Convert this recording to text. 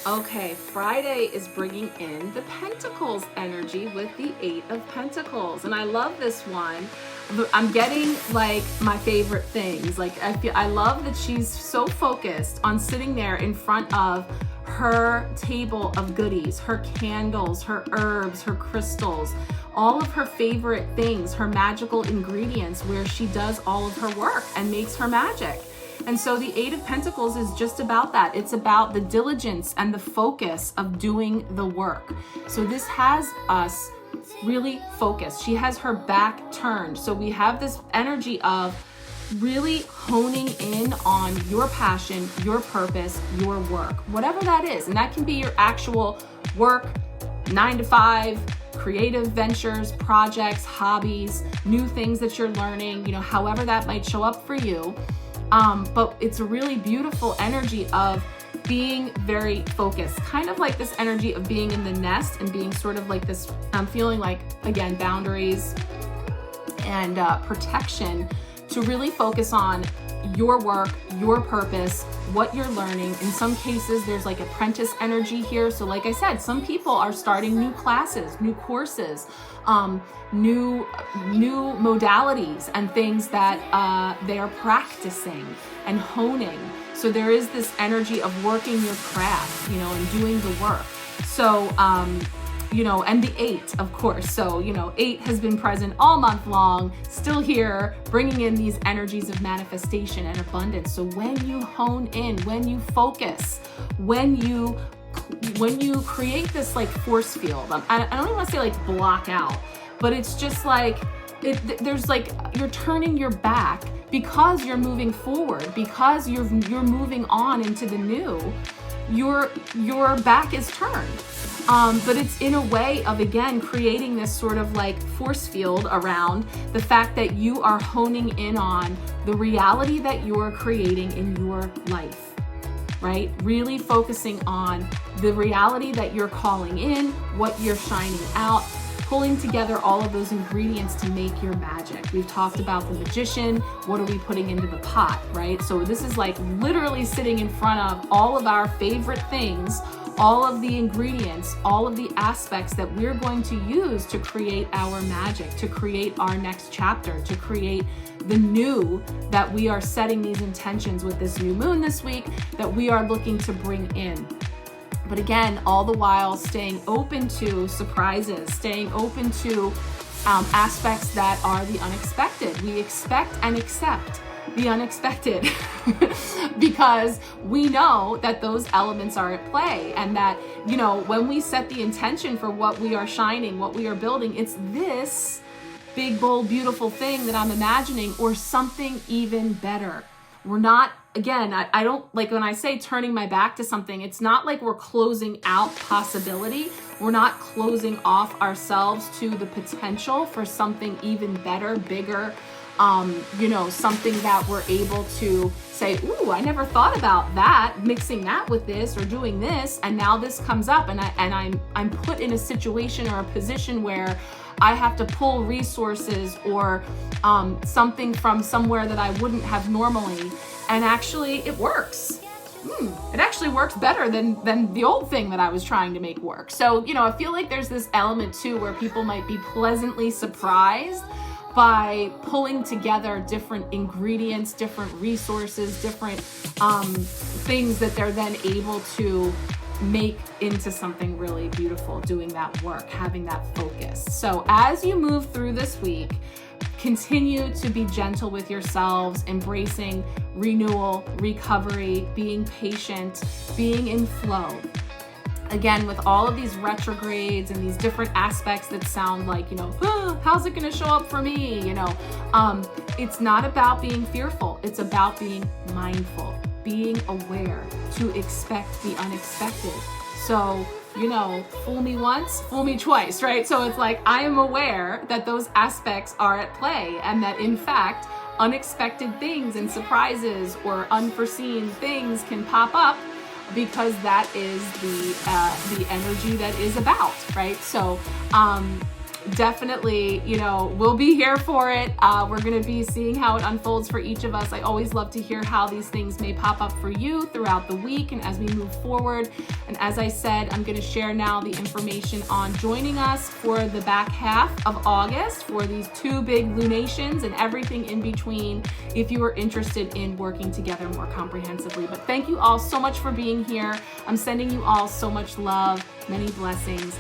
Okay, Friday is bringing in the Pentacles energy with the 8 of Pentacles. And I love this one. I'm getting like my favorite things. Like I love that she's so focused on sitting there in front of her table of goodies, her candles, her herbs, her crystals, all of her favorite things, her magical ingredients where she does all of her work and makes her magic. And so the 8 of Pentacles is just about that. It's about the diligence and the focus of doing the work. So this has us really focused. She has her back turned. So we have this energy of really honing in on your passion, your purpose, your work, whatever that is. And that can be your actual work, 9 to 5, creative ventures, projects, hobbies, new things that you're learning, however that might show up for you. But it's a really beautiful energy of being very focused, kind of like this energy of being in the nest and being sort of like this, I'm feeling like, again, boundaries and protection, to really focus on your work, your purpose, what you're learning. In some cases, there's like apprentice energy here. So like I said, some people are starting new classes, new courses, new modalities and things that they are practicing and honing. So there is this energy of working your craft, and doing the work. So, and the 8, of course. So, 8 has been present all month long, still here, bringing in these energies of manifestation and abundance. So when you hone in, when you focus, when you create this like force field, I don't even want to say like block out, but it's just like, there's like, you're turning your back because you're moving forward, because you're moving on into the new, your back is turned. But it's in a way of, again, creating this sort of like force field around the fact that you are honing in on the reality that you're creating in your life, right? Really focusing on the reality that you're calling in, what you're shining out, pulling together all of those ingredients to make your magic. We've talked about the magician. What are we putting into the pot, right? So this is like literally sitting in front of all of our favorite things, all of the ingredients, all of the aspects that we're going to use to create our magic, to create our next chapter, to create the new that we are setting these intentions with this new moon this week that we are looking to bring in. But again, all the while staying open to surprises, staying open to aspects that are the unexpected. We expect and accept the unexpected because we know that those elements are at play, and that, when we set the intention for what we are shining, what we are building, it's this big, bold, beautiful thing that I'm imagining, or something even better. We're not, again, I don't like when I say turning my back to something, it's not like we're closing out possibility. We're not closing off ourselves to the potential for something even better, bigger, something that we're able to say, ooh, I never thought about that, mixing that with this or doing this, and now this comes up, and I'm put in a situation or a position where I have to pull resources or something from somewhere that I wouldn't have normally, and actually it works. It actually works better than the old thing that I was trying to make work. So, I feel like there's this element too where people might be pleasantly surprised by pulling together different ingredients, different resources, different things that they're then able to make into something really beautiful, doing that work, having that focus. So as you move through this week, continue to be gentle with yourselves, embracing renewal, recovery, being patient, being in flow. Again, with all of these retrogrades and these different aspects that sound like, how's it going to show up for me? It's not about being fearful. It's about being mindful, being aware to expect the unexpected. So, fool me once, fool me twice, right? So it's like, I am aware that those aspects are at play, and that in fact, unexpected things and surprises or unforeseen things can pop up, because that is the energy that is about, right? So definitely, you know, we'll be here for it. We're going to be seeing how it unfolds for each of us. I always love to hear how these things may pop up for you throughout the week and as we move forward. And as I said, I'm going to share now the information on joining us for the back half of August for these 2 big lunations and everything in between if you are interested in working together more comprehensively. But thank you all so much for being here. I'm sending you all so much love, many blessings.